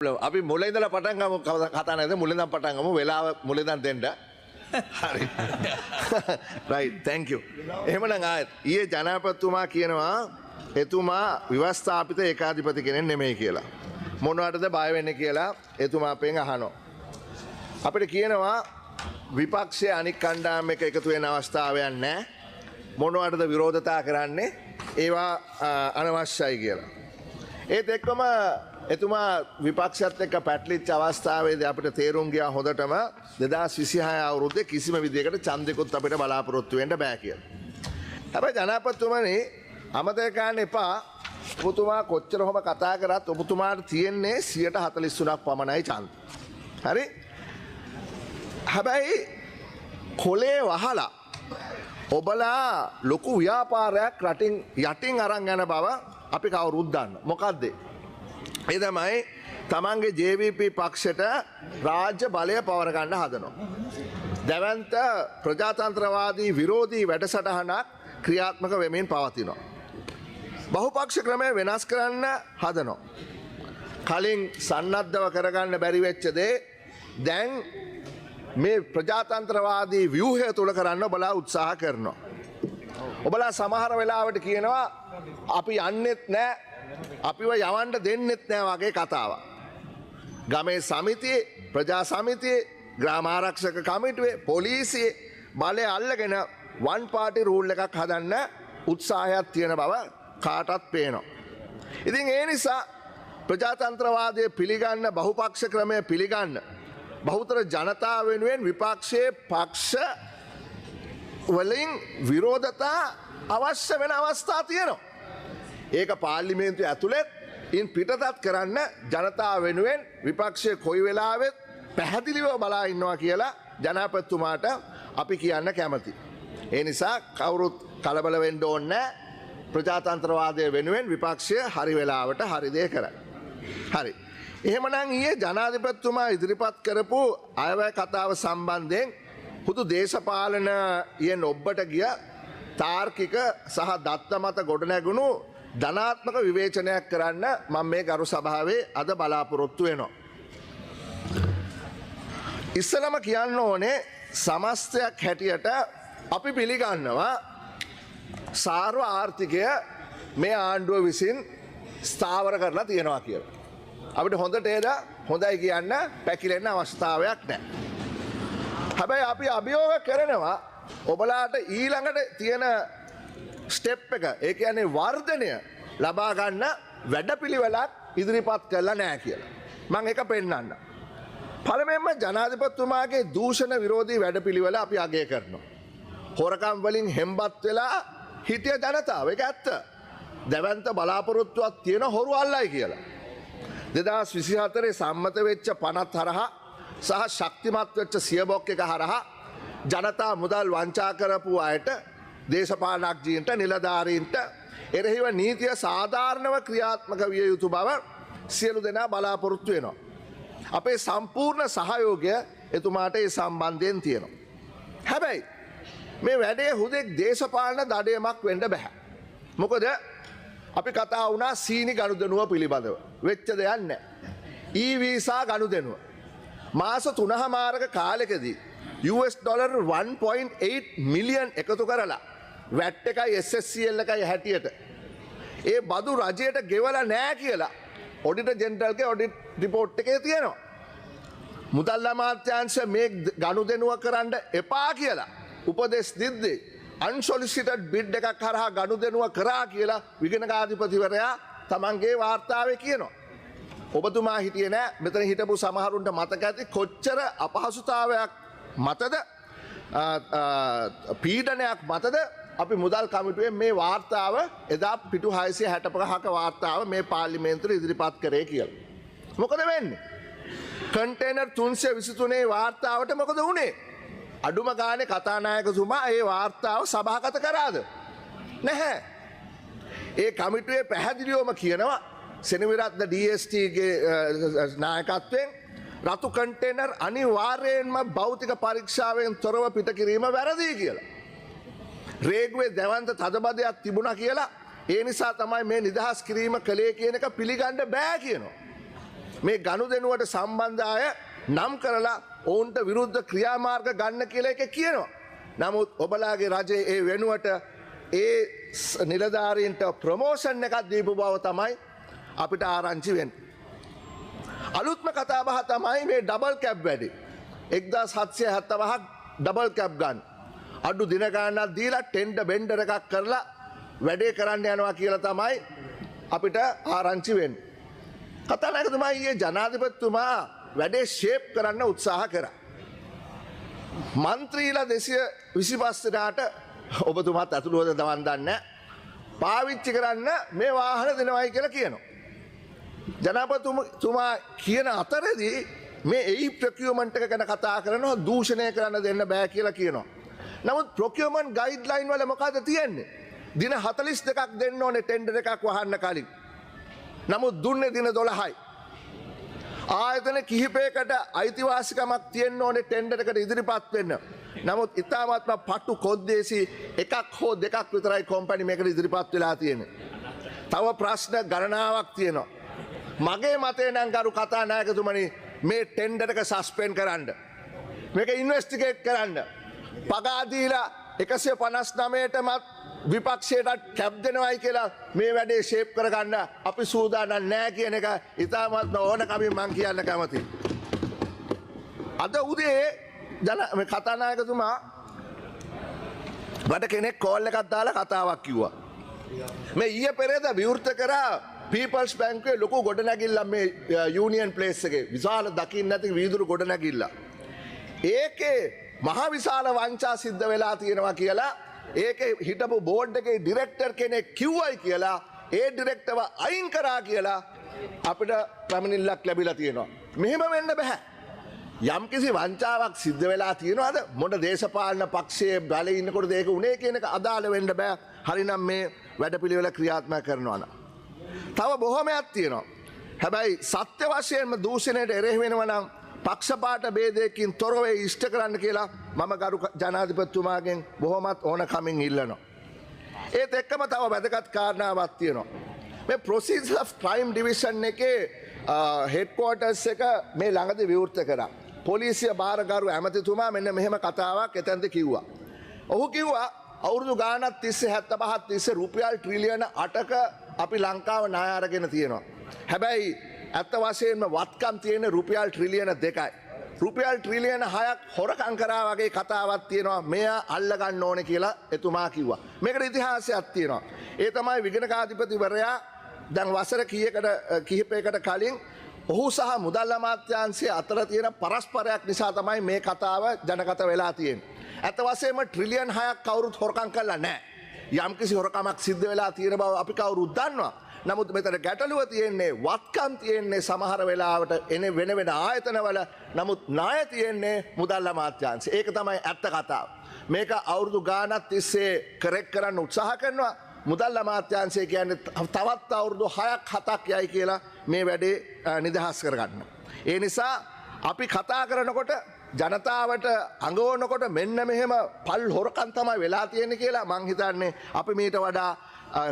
අපි මුලින් ඉඳලා පටන් ගමු කතා නැද මුලින් ඉඳන් පටන් ගමු වෙලාව මුලින් ඉඳන් දෙන්න හරි right thank you එහෙමනම් ආයෙත් ඊයේ ජනාධිපතිතුමා කියනවා එතුමා ව්‍යවස්ථාපිත ඒකාධිපති කෙනෙක් නෙමෙයි කියලා මොනවටද බය වෙන්නේ කියලා එතුමා අපෙන් අහනවා අපිට කියනවා විපක්ෂයේ අනික් කණ්ඩායම් එක එකතු වෙන අවස්ථාවක් නැහැ මොනවටද විරෝධතා කරන්නේ ඒවා අනවශ්‍යයි කියලා ඒත් එක්කම එතුමා විපක්ෂත් එක්ක පැටලිච්ච අවස්ථාවේදී අපිට තේරුම් ගියා හොඳටම 2026 අවුරුද්දේ කිසිම විදියකට ඡන්දෙකුත් අපිට බලාපොරොත්තු වෙන්න බෑ කියලා. හැබැයි ජනාධිපතිතුමනි අමතක කරන්න එපා ඔබතුමා කොච්චර හොම කතා කරත් ඔබතුමාට තියෙන්නේ 143ක් පමණයි ඡන්ද. හරි? හැබැයි කොලේ වහලා ඔබලා ලොකු ව්‍යාපාරයක් රටින් යටින් අරන් යන බව අපි කවුරුත් දන්නවා. මොකද්ද? ඒ තමයි තමන්ගේ JVP පක්ෂයට රාජ්‍ය බලය පවර ගන්න හදනවා. දැවන්ත ප්‍රජාතන්ත්‍රවාදී විරෝධී වැඩසටහනක් ක්‍රියාත්මක වෙමින් පවතිනවා. බහුපක්ෂ ක්‍රමය වෙනස් කරන්න හදනවා. කලින් සන්නද්ධව කරගන්න බැරි වෙච්ච දේ දැන් මේ ප්‍රජාතන්ත්‍රවාදී ව්‍යුහය තුල කරන්න ඔබලා උත්සාහ කරනවා. ඔබලා සමහර වෙලාවට කියනවා අපි යන්නෙත් නෑ අපිව යවන්න දෙන්නෙත් නෑ වගේ කතාවක්. ගමේ සමිතියේ ප්‍රජා සමිතියේ ග්‍රාම ආරක්ෂක කමිටුවේ පොලිසියේ බලය අල්ලගෙන වන් පාටි රූල් එකක් හදන්න උත්සාහයක් තියෙන බව කාටත් පේනවා. ඉතින් ඒ නිසා ප්‍රජාතන්ත්‍රවාදය පිළිගන්න බහුපක්ෂ ක්‍රමය පිළිගන්න බහුතර ජනතාව වෙනුවෙන් විපක්ෂයේ පක්ෂ වලින් විරෝධතා අවශ්‍ය වෙන අවස්ථා තියෙනවා. ඒක පාර්ලිමේන්තුව ඇතුළෙත් ඉන් පිටතත් කරන්න ජනතාව වෙනුවෙන් විපක්ෂය කොයි වෙලාවෙත් පැහැදිලිව බලා ඉන්නවා කියලා ජනාධිපතිතුමාට අපි කියන්න කැමති. ඒ නිසා කවුරුත් කලබල වෙන්න ඕනේ නැහැ. ප්‍රජාතන්ත්‍රවාදය වෙනුවෙන් විපක්ෂය හරි වෙලාවට හරි දේ කරයි. හරි. එහෙමනම් ඊයේ ජනාධිපතිතුමා ඉදිරිපත් කරපු අයවැය කතාව සම්බන්ධයෙන් හුදු දේශපාලනයෙන් ඔබට ගිය තාර්කික සහ දත්ත මත ගොඩනැගුණු ධනාත්මක විවේචනයක් කරන්න මම මේ ගරු සභාවේ අද බලාපොරොත්තු වෙනවා. ඉස්සලම කියන්න ඕනේ සමස්තයක් හැටියට අපි පිළිගන්නවා සාර්ව ආර්ථිකය මේ ආණ්ඩුව විසින් ස්ථාවර කරලා තියෙනවා කියලා. අපිට හොඳට ඒද හොඳයි කියන්න පැකිලෙන්න අවස්ථාවක් නැහැ. හැබැයි අපි අභියෝග කරනවා ඔබලාට ඊළඟට තියෙන ස්ටෙප් එක ඒ කියන්නේ වර්ධනය ලබා ගන්න වැඩපිළිවෙලක් ඉදිරිපත් කරලා නැහැ කියලා. මම ඒක පෙන්නන්න. පළමුවෙන්ම ජනාධිපතිතුමාගේ දූෂණ විරෝධී වැඩපිළිවෙල අපි අගය කරනවා. හොරකම් වලින් හෙම්බත් වෙලා හිටිය ජනතාව ඒක ඇත්ත. දැවැන්ත බලාපොරොත්තුවක් තියෙන හොරු අල්ලයි කියලා. 2024 සම්මත වෙච්ච පනත් හරහා සහ ශක්තිමත් වෙච්ච සියබොක් එක හරහා ජනතා මුදල් වංචා කරපු අයට දේශපාලනඥයින්ට නිලධාරීන්ට එරෙහිව නීතිය සාධාරණව ක්‍රියාත්මක විය යුතු බව සියලු දෙනා බලාපොරොත්තු වෙනවා. අපේ සම්පූර්ණ සහයෝගය එතුමාට ඒ සම්බන්ධයෙන් තියෙනවා. හැබැයි මේ වැඩේ හුදෙක් දේශපාලන දඩයමක් වෙන්න බෑ. මොකද අපි කතා වුණා සීනි ගනුදෙනුව පිළිබඳව. වෙච්ච දෙයක් නැහැ. ඊ-වීසා ගනුදෙනුව මාස 3මාරක කාලෙකදී $1.8 මිලියන් එකතු කරලා වැට් එකයි SSCL එකයි හැටියට ඒ බදු රජයට ගෙවලා නෑ කියලා ඔඩිටර් ජෙනරල්ගේ ඔඩිට් රිපෝට් එකේ තියෙනවා. මුදල් අමාත්‍යාංශ මේ ගනුදෙනුව කරන්න එපා කියලා උපදෙස් දෙද්දී අන්සොලිසිටඩ් බිඩ් එකක් හරහා ගනුදෙනුව කරා කියලා විගණකාධිපතිවරයා තමන්ගේ වාර්තාවේ කියනවා. ඔබතුමා හිටියේ නෑ මෙතන හිටපු සමහරුන්ට මතක ඇති කොච්චර අපහසුතාවයක් මතද පීඩනයක් මතද අපි මුදල් කමිටුවෙන් මේ වාර්තාව එදා පිටු 665ක වාර්තාව මේ පාර්ලිමේන්තුවේ ඉදිරිපත් කරේ කියලා. මොකද වෙන්නේ? කන්ටේනර් 323 වාර්තාවට මොකද වුනේ? අඩුම ගානේ කතානායකතුමා ඒ වාර්තාව සභාගත කරාද? නැහැ. ඒ කමිටුවේ පැහැදිලිවම කියනවා සෙනවිරත්න DSTගේ නායකත්වයෙන් රතු කන්ටේනර් අනිවාර්යයෙන්ම භෞතික පරීක්ෂාවෙන් තොරව පිට කිරීම වැරදි කියලා. රේගුවේ දැවන්ත තදබදයක් තිබුණා කියලා ඒ නිසා තමයි මේ නිදහස් කිරීම කළේ කියන එක පිළිගන්න බෑ කියනවා. මේ ගනුදෙනුවට සම්බන්ධ අය නම් කරලා ඔවුන්ට විරුද්ධ ක්‍රියාමාර්ග ගන්න කියලා එක කියනවා. නමුත් ඔබලාගේ රජයේ ඒ වෙනුවට ඒ නිලධාරීන්ට ප්‍රමෝෂන් එකක් දීපු බව තමයි අපිට ආරංචි වෙන්නේ. අලුත්ම කතාබහ තමයි මේ ඩබල් කැප් වැඩි. 1775ක් ඩබල් කැප් ගන්න. අඩු දින ගණනක් දීලා ටෙන්ඩර් බෙන්ඩර් එකක් කරලා වැඩේ කරන්න යනවා කියලා තමයි අපිට ආරංචි වෙන්නේ. කතානායකතුමා ඊයේ ජනාධිපතිතුමා වැඩේ ෂේප් කරන්න උත්සාහ කරා. මන්ත්‍රීලා 225 දෙනාට ඔබතුමාත් ඇතුළුවද දවන් දන්නේ පාවිච්චි කරන්න මේ වාහන දෙනවයි කියලා කියනවා. ජනාධිපතිතුමා කියන අතරදී මේ එයි ප්‍රොකියුමන්ට් එක ගැන කතා කරනවා දූෂණය කරන්න දෙන්න බෑ කියලා කියනවා. නමුත් ප්‍රොකියුමන්ට් ගයිඩ්ලයින් වල මොකද තියෙන්නේ? දින 42ක් දෙන්න ඕනේ ටෙන්ඩර් එකක් වහන්න කලින්. නමුත් දුන්නේ දින 12යි. ආයතන කිහිපයකට අයිතිවාසිකමක් තියෙන්න ඕනේ ටෙන්ඩර් එකට ඉදිරිපත් වෙන්න. නමුත් ඉතාමත්ම පටු කොද්දේසි එකක් හෝ දෙකක් විතරයි කම්පැනි මේකට ඉදිරිපත් වෙලා තියෙන්නේ. තව ප්‍රශ්න ගණනාවක් තියෙනවා. මගේ මතය නම් ගරු කතානායකතුමනි මේ ටෙන්ඩර් එක සස්පෙන්ඩ් කරන්න. මේක ඉන්වෙස්ටිගේට් කරන්න. පගා දීලා 159ටමත් විපක්ෂයට කැප් දෙනවයි කියලා මේ වැඩේ ෂේප් කරගන්න අපි සූදානම් නෑ කියන එක ඉතාමත්ම ඕනකමින් මං කියන්න කැමතියි. අද උදේ කතානායකතුමා මට කෙනෙක් කෝල් එකක් දාලා කතාවක් කිව්වා. මේ ඊයේ පෙරේද විවෘත කරා පීපල්ස් බැංකුවේ ලොකු ගොඩනැගිල්ලක් මේ යූනියන් ප්ලේස් එකේ විශාල දකින්න නැති වීදුරු ගොඩනැගිල්ල. ඒකේ මහ විශාල වංචා සිද්ධ වෙලා තියෙනවා කියලා ඒකේ හිටපු බෝඩ් එකේ ඩිරෙක්ටර් කෙනෙක් කිව්වයි කියලා ඒ ඩිරෙක්ටර්ව අයින් කරා කියලා අපිට පැමිණිල්ලක් ලැබිලා තියෙනවා. මෙහෙම වෙන්න බෑ. යම්කිසි වංචාවක් සිද්ධ වෙලා තියෙනවද මොන දේශපාලන පක්ෂයේ බලේ ඉන්නකොට ඒක උනේ කියන එක අදාළ වෙන්න බෑ. හරිනම් මේ වැඩපිළිවෙල ක්‍රියාත්මක කරනවා නම්. තව බොහොමයක් තියෙනවා. හැබැයි සත්‍ය වශයෙන්ම දූෂණයට එරෙහි වෙනවා නම් පක්ෂපාත ભેදයකින් තොරව ඉෂ්ට කරන්න කියලා මම ගරු ජනාධිපතිතුමාගෙන් බොහොමත් ඕනකමින් ඉල්ලනවා. ඒත් එක්කම තව වැදගත් කාරණාවක් තියෙනවා. මේ ප්‍රොසීජර්ස් ඔෆ් ක්‍රයිම් ඩිවිෂන් එකේ හෙඩ්ක්වෝටර්ස් එක මේ ළඟදී විවෘත කරා. පොලිසිය භාරගරු ඇමතිතුමා මෙන්න මෙහෙම කතාවක් එතනද කිව්වා. ඔහු කිව්වා අවුරුදු ගාණක් තිස්සේ 75ක් තිස්සේ රුපියල් ට්‍රිලියන 8ක අපි ලංකාව ණය අරගෙන තියෙනවා. හැබැයි ඇත්ත වශයෙන්ම වත්කම් තියෙන රුපියල් ට්‍රිලියන 2යි. රුපියල් ට්‍රිලියන 6ක් හොරකම් කරා වගේ කතාවක් තියෙනවා. මෙයා අල්ල ගන්න ඕනේ කියලා එතුමා කිව්වා. මේකට ඉතිහාසයක් තියෙනවා. ඒ තමයි විගණකාධිපතිවරයා දැන් වසර කිහිපයකට කලින් ඔහු සහ මුදල් අමාත්‍යාංශය අතර තියෙන පරස්පරයක් නිසා තමයි මේ කතාව ජනගත වෙලා තියෙන්නේ. ඇත්ත වශයෙන්ම ට්‍රිලියන් 6ක් කවුරුත් හොරකම් කළා නැහැ. යම්කිසි හොරකමක් සිද්ධ වෙලා තියෙන බව අපි කවුරුත් දන්නවා. නමුත් මෙතන ගැටලුව තියෙන්නේ වත්කම් තියෙන්නේ සමහර වෙලාවට එන වෙන ආයතනවල. නමුත් ණය තියෙන්නේ මුදල් අමාත්‍යාංශය. ඒක තමයි ඇත්ත කතාව. මේක අවුරුදු ගාණක් තිස්සේ කරෙක්ට් කරන්න උත්සාහ කරනවා. මුදල් අමාත්‍යාංශය කියන්නේ තවත් අවුරුදු 6ක් 7ක් යයි කියලා මේ වැඩේ නිදහස් කරගන්න. ඒ නිසා අපි කතා කරනකොට ජනතාවට අඟවනකොට මෙන්න මෙහෙම පල් හොරකම් තමයි වෙලා තියෙන්නේ කියලා මං හිතන්නේ අපි මීට වඩා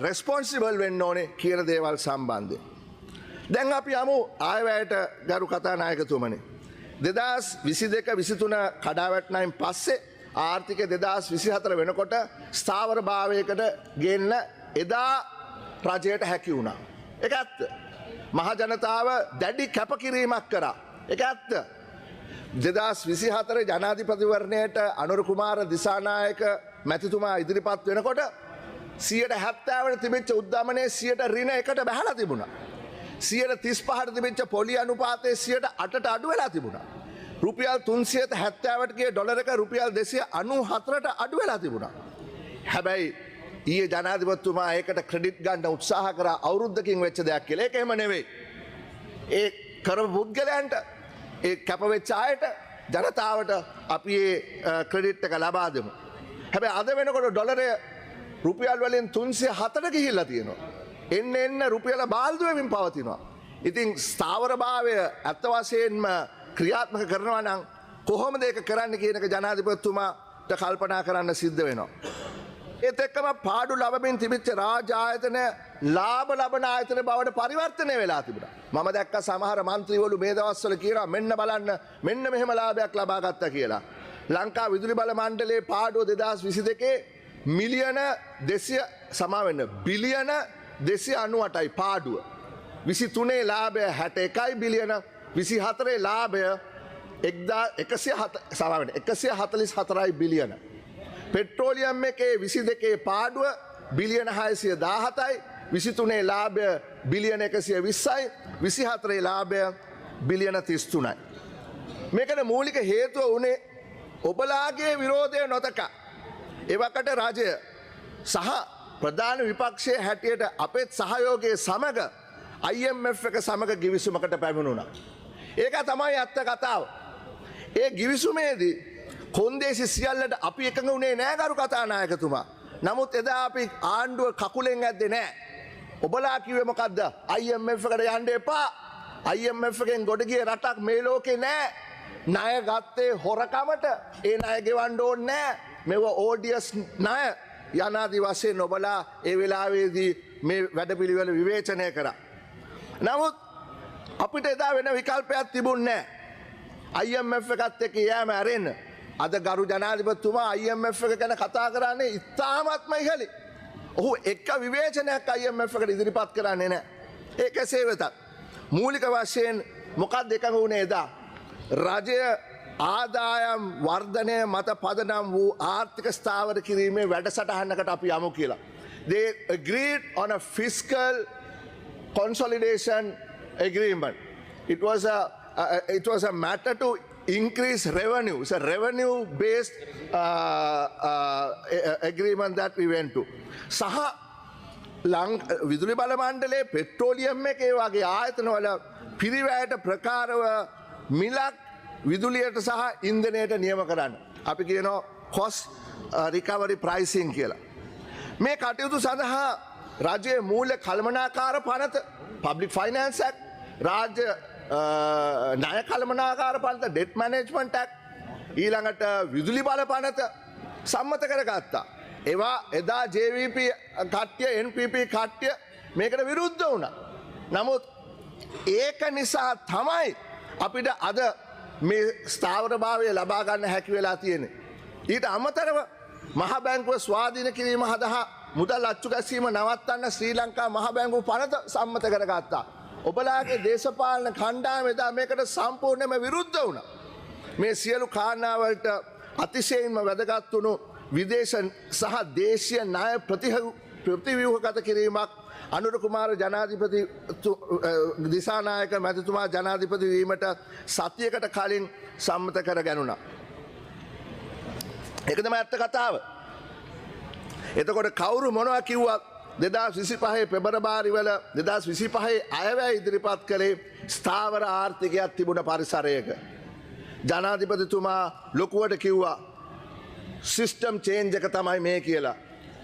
රෙස්පොන්සිබල් වෙන්න ඕනේ කියන දේවල් සම්බන්ධයෙන්. දැන් අපි යමු ආයවැයට ගරු කතානායකතුමනි. 2022-23 කඩාවැටුණයින් පස්සේ ආර්ථික 2024 වෙනකොට ස්ථාවර භාවයකට ගෙන්න එදා රජයට හැකි වුණා. ඒක ඇත්ත. මහ ජනතාව දැඩි කැපකිරීමක් කරා. ඒක ඇත්ත. 2024 ජනාධිපතිවරණයට අනුර කුමාර දිසානායක මැතිතුමා ඉදිරිපත් වෙනකොට 70% තිබිච්ච උද්දමනයේ 100% බැහැලා තිබුණා. 35% තිබිච්ච පොලි අනුපාතයේ 8%ට අඩු වෙලා තිබුණා. රුපියල් 370ට ගිය ඩොලර් එක රුපියල් 294ට අඩු වෙලා තිබුණා. හැබැයි ඊයේ ජනාධිපතිතුමා ඒකට ක්‍රෙඩිට් ගන්න උත්සාහ කරා අවුරුද්දකින් වෙච්ච දෙයක් කියලා. ඒක එහෙම නෙවෙයි. ඒ කරපු පුද්ගලයන්ට ඒ කැපවෙච්ච අයට ජනතාවට අපි ඒ ක්‍රෙඩිට් එක ලබා දෙමු. හැබැයි අද වෙනකොට ඩොලරය රුපියල් වලින් 307ට ගිහිල්ලා තියෙනවා. එන්න රුපියල බාල්දු වෙමින් පවතිනවා. ඉතින් ස්ථාවරභාවය ඇත්ත වශයෙන්ම ක්‍රියාත්මක කරනවා නම් කොහොමද ඒක කරන්න කියන එක ජනාධිපතිතුමාට කල්පනා කරන්න සිද්ධ වෙනවා. ඒත් එක්කම පාඩු ලබමින් තිබිච්ච රාජ්‍ය ආයතන ලාභ ලබන ආයතන බවට පරිවර්තනය වෙලා තිබුණා. මම දැක්ක සමහර മന്ത്രിවරු මේ දවස්වල කියනවා මෙන්න බලන්න මෙන්න මෙහෙම ලාභයක් ලබා ගත්තා කියලා. ලංකා විදුලි බල මණ්ඩලයේ පාඩුව 2022 මිලියන 200 සමා වෙන්න බිලියන 298යි පාඩුව. 23 ලාභය 61යි බිලියන 24 ලාභය 144යි බිලියන. පෙට්‍රෝලියම් එකේ 22 පාඩුව බිලියන 617යි 23 ලාභය බිලියන 120යි 24 ලාභය බිලියන 33යි. මේකට මූලික හේතුව උනේ ඔබලාගේ විරෝධය නොතකා එවකට රජය සහ ප්‍රධාන විපක්ෂයේ හැටියට අපේ සහයෝගයේ සමග IMF එක සමග ගිවිසුමකට පැමිණුණා. ඒක තමයි ඇත්ත කතාව. ඒ ගිවිසුමේදී කොන්දේසි සියල්ලට අපි එකඟ වුණේ නෑ ගරු කතානායකතුමා. නමුත් එදා අපි ආණ්ඩුව කකුලෙන් ඇද්දේ නෑ. ඔබලා කිව්වේ මොකද්ද? IMF එකට යන්න එපා. IMF එකෙන් ගොඩ ගිය රටක් මේ ලෝකේ නෑ. ණය ගත්තේ හොරකමට. ඒ ණය ගෙවන්න ඕනේ නෑ. මේව ODS ණය යනාදී වශයෙන් ඔබලා ඒ වෙලාවේදී මේ වැඩපිළිවෙල විවේචනය කරා. නමුත් අපිට එදා වෙන විකල්පයක් තිබුණේ නෑ. IMF එකත් එක්ක යෑම ඇරෙන්න. අද ගරු ජනාධිපතිතුමා IMF එක ගැන කතා කරන්නේ ඉතාමත්ම ඉහළින්. ඔහු එක්ක විවේචනයක් IMF එකට ඉදිරිපත් කරන්නේ නැහැ. ඒ කෙසේ වෙතත් මූලික වශයෙන් මොකක්ද එකඟ වුණේ එදා? රජය ආදායම් වර්ධනය මත පදනම් වූ ආර්ථික ස්ථාවර කිරීමේ වැඩසටහනකට අපි යමු කියලා. They agreed on a fiscal consolidation agreement. It was a matter to increase revenue. It's a revenue-based agreement that we went to. සහ විදුලි බල මණ්ඩලයේ පෙට්‍රෝලියම් එකේ වගේ ආයතනවල පිරිවැයට ප්‍රකාරව මිලක් විදුලියට සහ ඉන්ධනයට නියම කරන්න. අපි කියනවා cost recovery pricing කියලා. මේ කටයුතු සඳහා රජයේ මූල්‍ය කළමනාකාර පනත Public Finance Act, රාජ්‍ය ණය කළමනාකාර පනත Debt Management Act, ඊළඟට විදුලි බල පනත සම්මත කරගත්තා. ඒවා එදා JVP කට්ටිය NPP කට්ටිය මේකට විරුද්ධ වුණා. නමුත් ඒක නිසා තමයි අපිට අද මේ ස්ථාවරභාවය ලබා ගන්න හැකි වෙලා තියෙන්නේ. ඊට අමතරව මහ බැංකුව ස්වාධීන කිරීම හදහා මුදල් අච්චු ගැසීම නවත්තන්න ශ්‍රී ලංකා මහ බැංකුව පනත සම්මත කරගත්තා. ඔබලාගේ දේශපාලන කණ්ඩායම එදා මේකට සම්පූර්ණයෙන්ම විරුද්ධ වුණා. මේ සියලු කාරණාවලට අතිශයින්ම වැදගත් වුණු විදේශ සහ දේශීය ණය ප්‍රතිව්‍යුහගත කිරීමක් අනුර කුමාර ජනාධිපති දිසානායක මැතිතුමා ජනාධිපති වීමට සතියකට කලින් සම්මත කර ගැනුණා. ඒක තමයි ඇත්ත කතාව. එතකොට කවුරු මොනවා කිව්වත් 2025 පෙබරවාරි වල 2025 අයවැය ඉදිරිපත් කළේ ස්ථාවර ආර්ථිකයක් තිබුණ පරිසරයක. ජනාධිපතිතුමා ලොකුවට කිව්වා සිස්ටම් චේන්ජ් එක තමයි මේ කියලා.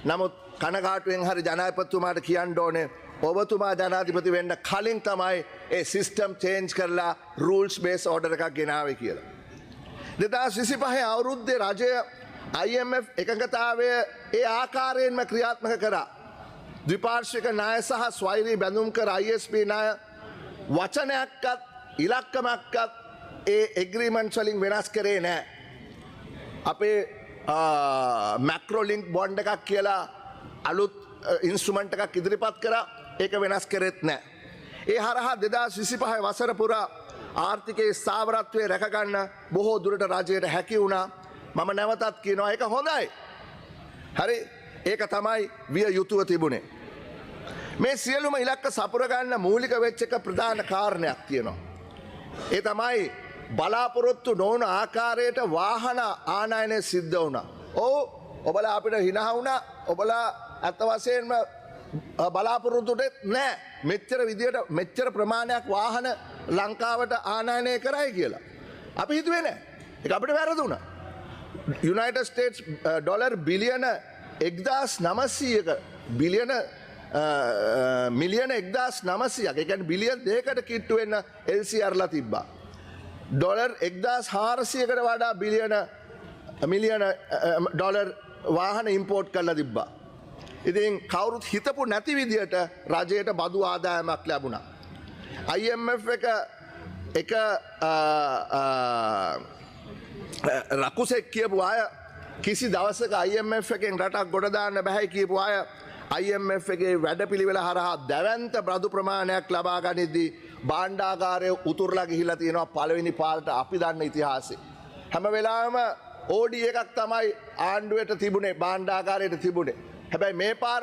නමුත් කනගාටුවෙන් හරි ජනාධිපතිතුමාට කියන්න ඕනේ ඔබතුමා ජනාධිපති වෙන්න කලින් තමයි ඒ සිස්ටම් චේන්ජ් කරලා රූල්ස් බේස් ඕඩර් එකක් ගෙනාවේ කියලා. 2025 අවුරුද්දේ රජය IMF එකඟතාවය ඒ ආකාරයෙන්ම ක්‍රියාත්මක කරා. ද්විපාර්ශ්වික ණය සහ ස්වෛරී බැඳුම් කර ISP ණය වචනයක්වත් ඉලක්කමක්වත් ඒ එග්‍රීමන්ට්ස් වලින් වෙනස් කරේ නැහැ. අපේ මැක්‍රෝලින්ක් බොන්ඩ් එකක් කියලා අලුත් ඉන්ස්ට්‍රුමන්ට් එකක් ඉදිරිපත් කරා. ඒක වෙනස් කරෙත් නැහැ. ඒ හරහා 2025 වසර පුරා ආර්ථිකයේ ස්ථාවරත්වය රැකගන්න බොහෝ දුරට රජයට හැකි වුණා. මම නැවතත් කියනවා ඒක හොඳයි. හරි ඒක තමයි විය යුතුව තිබුණේ. මේ සියලුම ඉලක්ක සපුර ගන්න මූලික වෙච්ච එක ප්‍රධාන කාරණයක් තියෙනවා. ඒ තමයි බලාපොරොත්තු නොවන ආකාරයට වාහන ආනයනය සිද්ධ වුණා. ඔව් ඔබලා අපිට හිනහ වුණා. ඔබලා අත් වශයෙන්ම බලාපොරොත්තුට නෑ මෙච්චර විදියට මෙච්චර ප්‍රමාණයක් වාහන ලංකාවට ආනයනය කරයි කියලා. අපි හිතුවේ නෑ. ඒක අපිට වැරදුණා. United States ඩොලර් බිලියන 1900ක බිලියන මිලියන 1900ක් ඒ කියන්නේ බිලියන් 2කට කිට්ටු වෙන්න LCRලා තිබ්බා. ඩොලර් 1400කට වඩා මිලියන ඩොලර් වාහන ඉම්පෝට් කරලා තිබ්බා. ඉතින් කවුරුත් හිතපු නැති විදියට රජයට බදු ආදායමක් ලැබුණා. IMF එක රකුසෙක් කියපු අය කිසි දවසක IMF එකෙන් රටක් ගොඩ දාන්න බෑ කියපු අය IMF එකේ වැඩපිළිවෙල හරහා දැවැන්ත බදු ප්‍රමාණයක් ලබා ගනිද්දී භාණ්ඩාගාරය උතුරලා ගිහිලා තියෙනවා පළවෙනි පාරට අපි දන්න ඉතිහාසෙ. හැම වෙලාවෙම ඕඩි එකක් තමයි ආණ්ඩුවට තිබුණේ භාණ්ඩාගාරයට තිබුණේ. හැබැයි මේ පාර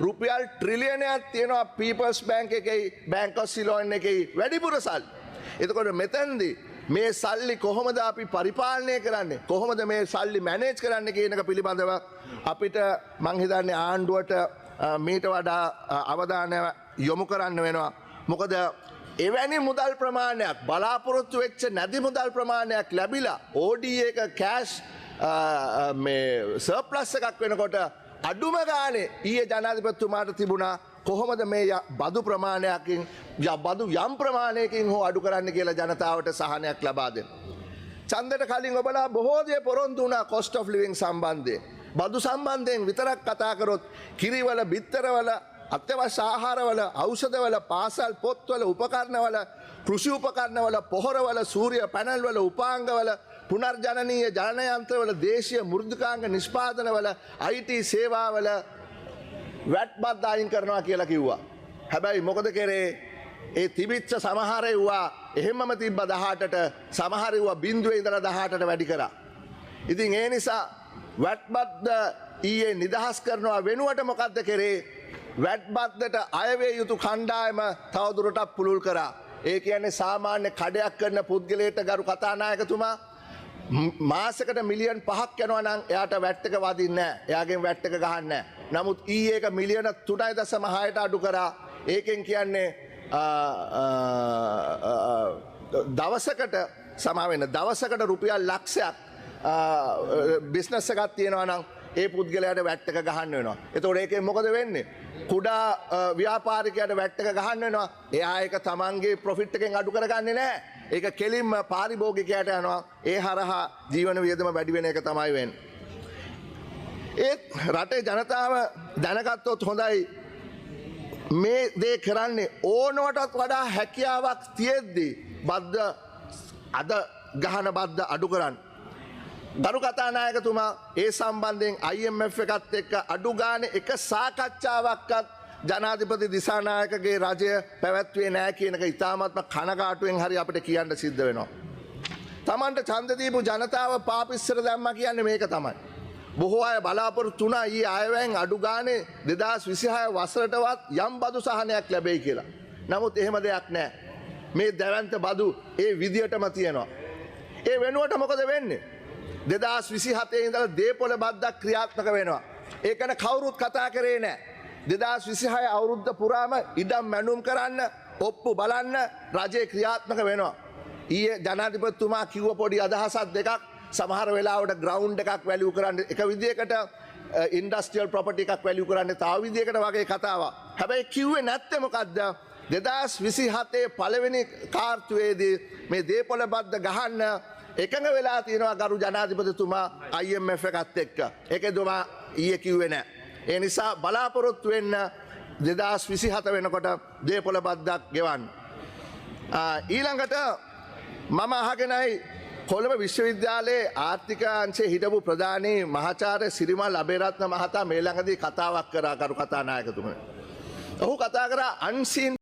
රුපියල් ට්‍රිලියනයක් තියෙනවා පීපල්ස් බැංක් එකේ බැංකර්ස් ලෝන් එකේ වැඩිපුර සල්ලි. එතකොට මෙතනදී මේ සල්ලි කොහොමද අපි පරිපාලනය කරන්නේ කොහොමද මේ සල්ලි මැනේජ් කරන්න කියන එක පිළිබඳව අපිට මං හිතන්නේ ආණ්ඩුවට මීට වඩා අවධානය යොමු කරන්න වෙනවා. මොකද එවැනි මුදල් ප්‍රමාණයක් බලාපොරොත්තු වෙච්ච නැති මුදල් ප්‍රමාණයක් ලැබිලා OD එක කෑෂ් මේ සර්ප්ලස් එකක් වෙනකොට අඩුම ගානේ ඊයේ ජනාධිපතිතුමාට තිබුණා කොහොමද මේ බදු ප්‍රමාණයකින් බදු යම් ප්‍රමාණයකින් හෝ අඩු කරන්න කියලා ජනතාවට සහනයක් ලබා දෙන්න. ඡන්දයට කලින් ඔබලා බොහෝ දේ පොරොන්දු වුණා cost of living සම්බන්ධයෙන්. බදු සම්බන්ධයෙන් විතරක් කතා කරොත් කිරිවල බිත්තරවල අත්‍යවශ්‍ය ආහාරවල ඖෂධවල පාසල් පොත්වල උපකරණවල කෘෂි උපකරණවල පොහොරවල සූර්ය පැනල්වල උපාංගවල පුනර්ජනනීය ජනයන්ත්‍රවල දේශීය මෘදුකාංග නිෂ්පාදනවල IT සේවාවල වැට් බද්ද අයින් කරනවා කියලා කිව්වා. හැබැයි මොකද කරේ ඒ තිබිච්ච සමහර ඒවා එහෙමම තිබ්බ 18ට සමහර ඒවා බිඳුවේ ඉඳලා 18ට වැඩි කරා. ඉතින් ඒ නිසා වැට් බද්ද ඊයේ නිදහස් කරනවා වෙනුවට මොකද්ද කරේ වැට් බද්දට අයවේ යුතු කණ්ඩායම තවදුරටත් පුළුල් කරා. ඒ කියන්නේ සාමාන්‍ය කඩයක් කරන පුද්ගලයාට ගරු කතානායකතුමා මාසකට මිලියන් 5ක් යනවා නම් එයාට වැට් එක වදින්නේ නැහැ. එයාගෙන් වැට් එක ගහන්නේ නැහැ. නමුත් ඊයේ එක මිලියන 3.6ට අඩු කරා. ඒකෙන් කියන්නේ දවසකට සමා වෙන දවසකට රුපියල් ලක්ෂයක් බිස්නස් එකක් තියෙනවා නම් ඒ පුද්ගලයාට වැට් එක ගහන්න වෙනවා. එතකොට ඒකෙන් මොකද වෙන්නේ? කුඩා ව්‍යාපාරිකයාට වැට් එක ගහන්න වෙනවා. එයා ඒක තමන්ගේ ප්‍රොෆිට් එකෙන් අඩු කරගන්නේ නැහැ. ඒක කෙලින්ම පාරිභෝගිකයාට යනවා. ඒ හරහා ජීවන වියදම වැඩි වෙන එක තමයි වෙන්නේ. ඒත් රටේ ජනතාව දැනගත්තොත් හොඳයි මේ දේ කරන්නේ ඕනවටත් වඩා හැකියාවක් තියෙද්දි බද්ද අද ගහන බද්ද අඩු කරන්න. ගරු කතානායකතුමා ඒ සම්බන්ධයෙන් IMF එකත් එක්ක අඩු ගානේ එක සාකච්ඡාවක්වත් ජනාධිපති දිසානායකගේ රජය පැවැත්වුවේ නැහැ කියන එක ඉතාමත්ම කනගාටුවෙන් හරි අපිට කියන්න සිද්ධ වෙනවා. Tamanට ඡන්ද දීපු ජනතාව පාපිස්සර දැම්මා කියන්නේ මේක තමයි. බොහෝ අය බලාපොරොත්තු වුණා ඊයේ අයවැයෙන් අඩු ගානේ 2026 වසරටවත් යම් බදු සහනයක් ලැබෙයි කියලා. නමුත් එහෙම දෙයක් නැහැ. මේ දැවැන්ත බදු ඒ විදියටම තියෙනවා. ඒ වෙනුවට මොකද වෙන්නේ? 2027 ඉඳලා දේපොළ බද්දක් ක්‍රියාත්මක වෙනවා. ඒකන කවුරුත් කතා කරේ නැහැ. 2026 අවුරුද්ද පුරාම ඉඩම් මැනුම් කරන්න ඔප්පු බලන්න රජය ක්‍රියාත්මක වෙනවා. ඊයේ ජනාධිපතිතුමා කිව්ව පොඩි අදහසක් දෙකක් සමහර වෙලාවට ග්‍රවුන්ඩ් එකක් වැලියු කරන්න එක විදියකට ඉන්ඩස්ට්‍රියල් ප්‍රොපර්ටි එකක් වැලියු කරන්න තව විදියකට වගේ කතාවක්. හැබැයි කිව්වේ නැත්තේ මොකද්ද? 2027 පළවෙනි කාර්තුවේදී මේ දේපොළ බද්ද ගහන්න එකඟ වෙලා තියෙනවා ගරු ජනාධිපතිතුමා IMF එකත් එක්ක. ඒකෙදුමා ඊයේ කිව්වේ නැහැ. ඒ නිසා බලාපොරොත්තු වෙන්න 2027 වෙනකොට දේපොළ බද්දක් ගෙවන්න. ඊළඟට මම අහගෙනයි කොළඹ විශ්වවිද්‍යාලයේ ආර්ථික අංශයේ හිටපු ප්‍රධානී මහාචාර්ය සිරිමල් අබේරත්න මහතා මේ ළඟදී කතාවක් කරා කරු කතානායකතුමනි. ඔහු කතා කරා unseen